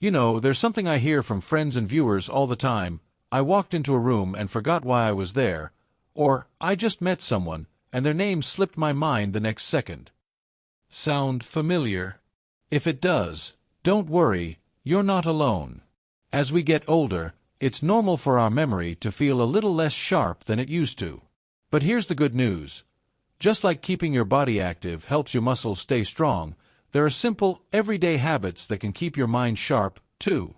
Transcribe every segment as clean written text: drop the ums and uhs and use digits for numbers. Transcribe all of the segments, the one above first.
You know, there's something I hear from friends and viewers all the time. I walked into a room and forgot why I was there. Or, I just met someone, and their name slipped my mind the next second. Sound familiar? If it does, don't worry, you're not alone. As we get older, it's normal for our memory to feel a little less sharp than it used to. But here's the good news. Just like keeping your body active helps your muscles stay strong, there are simple, everyday habits that can keep your mind sharp, too.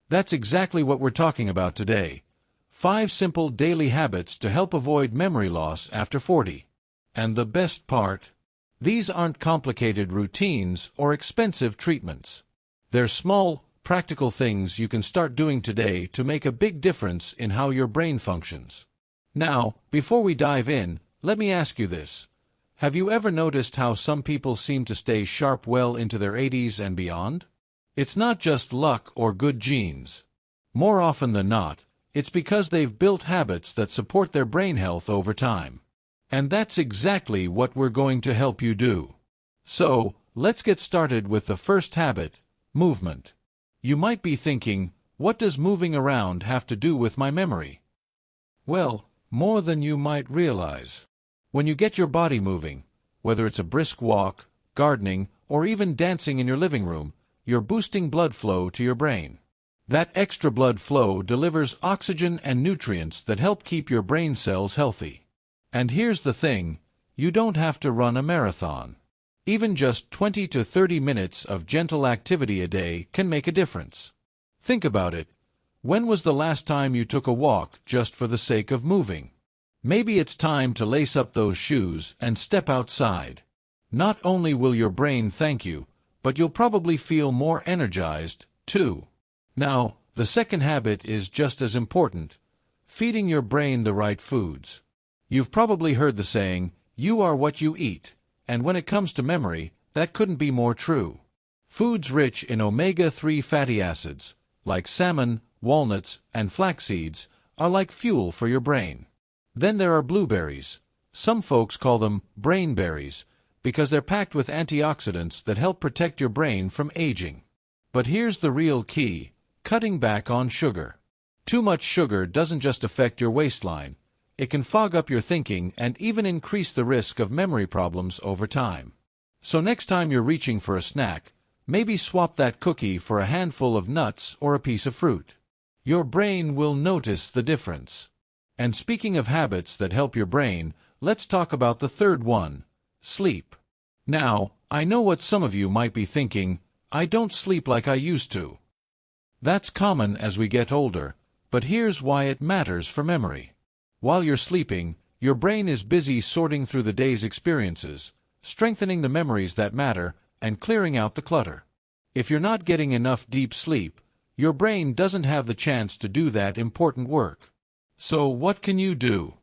That's exactly what we're talking about today. 5 simple daily habits to help avoid memory loss after 40. And the best part? These aren't complicated routines or expensive treatments. They're small, practical things you can start doing today to make a big difference in how your brain functions. Now, before we dive in, let me ask you this. Have you ever noticed how some people seem to stay sharp well into their 80s and beyond? It's not just luck or good genes. More often than not, it's because they've built habits that support their brain health over time. And that's exactly what we're going to help you do. So, let's get started with the first habit, movement. You might be thinking, what does moving around have to do with my memory? Well, more than you might realize. When you get your body moving, whether it's a brisk walk, gardening, or even dancing in your living room, you're boosting blood flow to your brain. That extra blood flow delivers oxygen and nutrients that help keep your brain cells healthy. And here's the thing, you don't have to run a marathon. Even just 20 to 30 minutes of gentle activity a day can make a difference. Think about it. When was the last time you took a walk just for the sake of moving? Maybe it's time to lace up those shoes and step outside. Not only will your brain thank you, but you'll probably feel more energized, too. Now, the second habit is just as important. Feeding your brain the right foods. You've probably heard the saying, you are what you eat, and when it comes to memory, that couldn't be more true. Foods rich in omega-3 fatty acids, like salmon, walnuts, and flax seeds, are like fuel for your brain. Then there are blueberries. Some folks call them brain berries, because they're packed with antioxidants that help protect your brain from aging. But here's the real key, cutting back on sugar. Too much sugar doesn't just affect your waistline. It can fog up your thinking and even increase the risk of memory problems over time. So next time you're reaching for a snack, maybe swap that cookie for a handful of nuts or a piece of fruit. Your brain will notice the difference. And speaking of habits that help your brain, let's talk about the third one, sleep. Now, I know what some of you might be thinking, I don't sleep like I used to. That's common as we get older, but here's why it matters for memory. While you're sleeping, your brain is busy sorting through the day's experiences, strengthening the memories that matter, and clearing out the clutter. If you're not getting enough deep sleep, your brain doesn't have the chance to do that important work. So what can you do?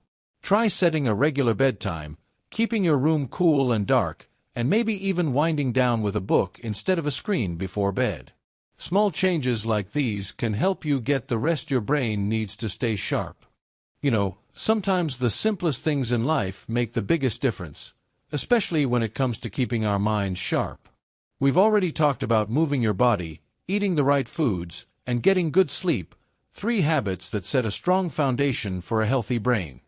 Try setting a regular bedtime, keeping your room cool and dark, and maybe even winding down with a book instead of a screen before bed. Small changes like these can help you get the rest your brain needs to stay sharp. You know, sometimes the simplest things in life make the biggest difference, especially when it comes to keeping our minds sharp. We've already talked about moving your body, eating the right foods, and getting good sleep, 3 habits that set a strong foundation for a healthy brain.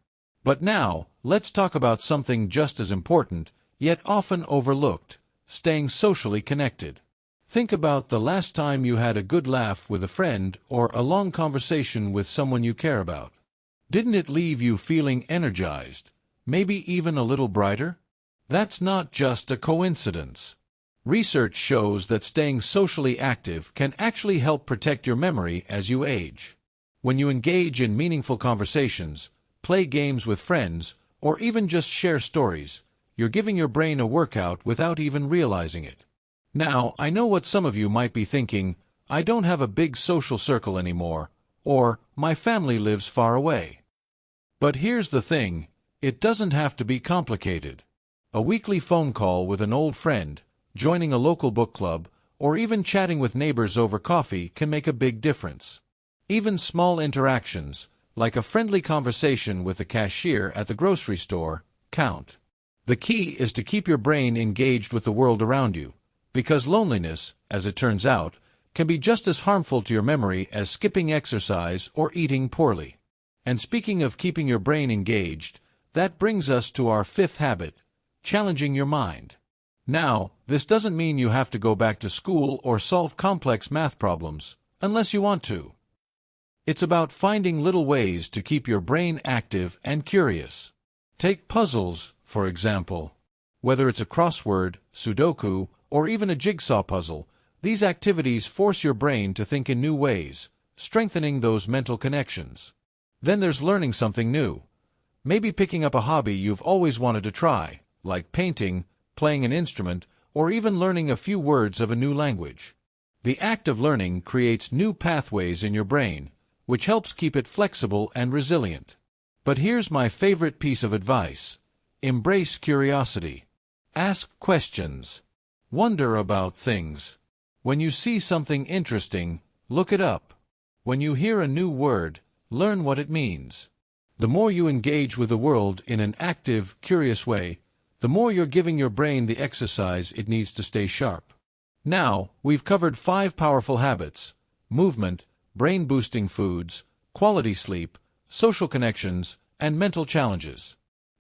But now, let's talk about something just as important, yet often overlooked, staying socially connected. Think about the last time you had a good laugh with a friend or a long conversation with someone you care about. Didn't it leave you feeling energized, maybe even a little brighter? That's not just a coincidence. Research shows that staying socially active can actually help protect your memory as you age. When you engage in meaningful conversations, play games with friends, or even just share stories, you're giving your brain a workout without even realizing it. Now, I know what some of you might be thinking, I don't have a big social circle anymore, or my family lives far away. But here's the thing, it doesn't have to be complicated. A weekly phone call with an old friend, joining a local book club, or even chatting with neighbors over coffee can make a big difference. Even small interactions, like a friendly conversation with the cashier at the grocery store, count. The key is to keep your brain engaged with the world around you, because loneliness, as it turns out, can be just as harmful to your memory as skipping exercise or eating poorly. And speaking of keeping your brain engaged, that brings us to our fifth habit, challenging your mind. Now, this doesn't mean you have to go back to school or solve complex math problems, unless you want to. It's about finding little ways to keep your brain active and curious. Take puzzles, for example. Whether it's a crossword, Sudoku, or even a jigsaw puzzle, these activities force your brain to think in new ways, strengthening those mental connections. Then there's learning something new. Maybe picking up a hobby you've always wanted to try, like painting, playing an instrument, or even learning a few words of a new language. The act of learning creates new pathways in your brain, which helps keep it flexible and resilient. But here's my favorite piece of advice. Embrace curiosity. Ask questions. Wonder about things. When you see something interesting, look it up. When you hear a new word, learn what it means. The more you engage with the world in an active, curious way, the more you're giving your brain the exercise it needs to stay sharp. Now, we've covered 5 powerful habits: movement, brain-boosting foods, quality sleep, social connections, and mental challenges.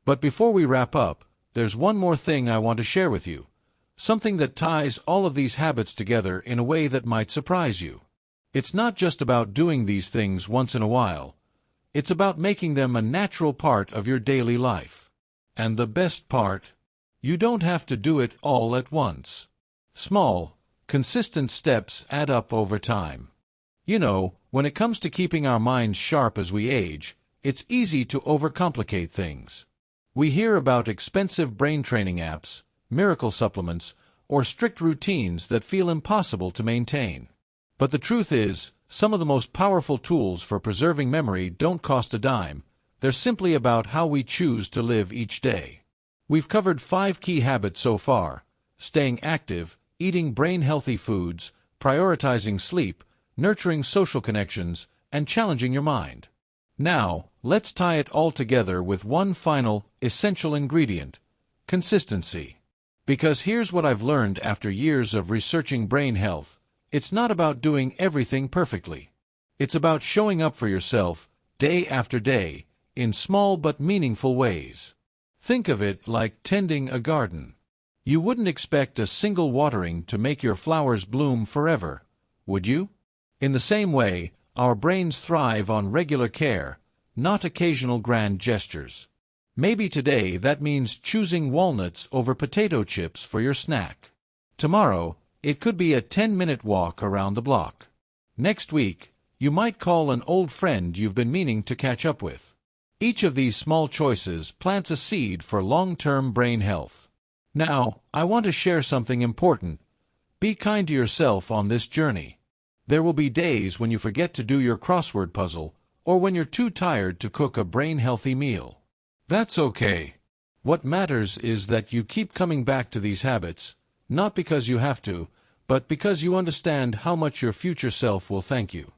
But before we wrap up, there's one more thing I want to share with you. Something that ties all of these habits together in a way that might surprise you. It's not just about doing these things once in a while. It's about making them a natural part of your daily life. And the best part? You don't have to do it all at once. Small, consistent steps add up over time. You know, when it comes to keeping our minds sharp as we age, it's easy to overcomplicate things. We hear about expensive brain training apps, miracle supplements, or strict routines that feel impossible to maintain. But the truth is, some of the most powerful tools for preserving memory don't cost a dime. They're simply about how we choose to live each day. We've covered 5 key habits so far: staying active, eating brain-healthy foods, prioritizing sleep, nurturing social connections, and challenging your mind. Now, let's tie it all together with one final, essential ingredient: consistency. Because here's what I've learned after years of researching brain health. It's not about doing everything perfectly. It's about showing up for yourself, day after day, in small but meaningful ways. Think of it like tending a garden. You wouldn't expect a single watering to make your flowers bloom forever, would you? In the same way, our brains thrive on regular care, not occasional grand gestures. Maybe today that means choosing walnuts over potato chips for your snack. Tomorrow, it could be a 10-minute walk around the block. Next week, you might call an old friend you've been meaning to catch up with. Each of these small choices plants a seed for long-term brain health. Now, I want to share something important. Be kind to yourself on this journey. There will be days when you forget to do your crossword puzzle, or when you're too tired to cook a brain-healthy meal. That's okay. What matters is that you keep coming back to these habits, not because you have to, but because you understand how much your future self will thank you.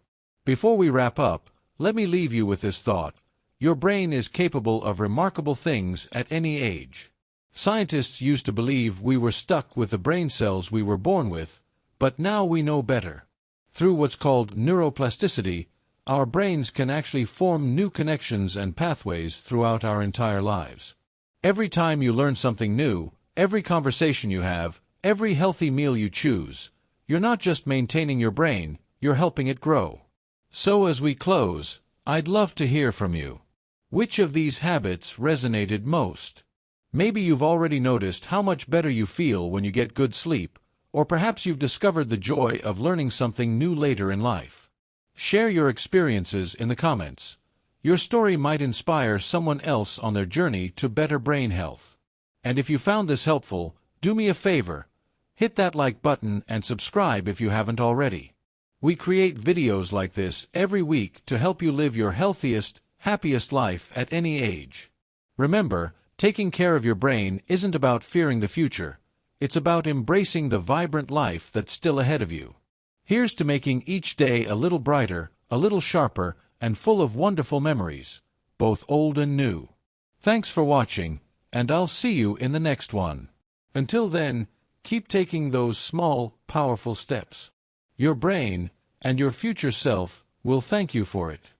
Before we wrap up, let me leave you with this thought. Your brain is capable of remarkable things at any age. Scientists used to believe we were stuck with the brain cells we were born with, but now we know better. Through what's called neuroplasticity, our brains can actually form new connections and pathways throughout our entire lives. Every time you learn something new, every conversation you have, every healthy meal you choose, you're not just maintaining your brain, you're helping it grow. So as we close, I'd love to hear from you. Which of these habits resonated most? Maybe you've already noticed how much better you feel when you get good sleep, or perhaps you've discovered the joy of learning something new later in life. Share your experiences in the comments. Your story might inspire someone else on their journey to better brain health. And if you found this helpful, do me a favor. Hit that like button and subscribe if you haven't already. We create videos like this every week to help you live your healthiest, happiest life at any age. Remember, taking care of your brain isn't about fearing the future. It's about embracing the vibrant life that's still ahead of you. Here's to making each day a little brighter, a little sharper, and full of wonderful memories, both old and new. Thanks for watching, and I'll see you in the next one. Until then, keep taking those small, powerful steps. Your brain, and your future self, will thank you for it.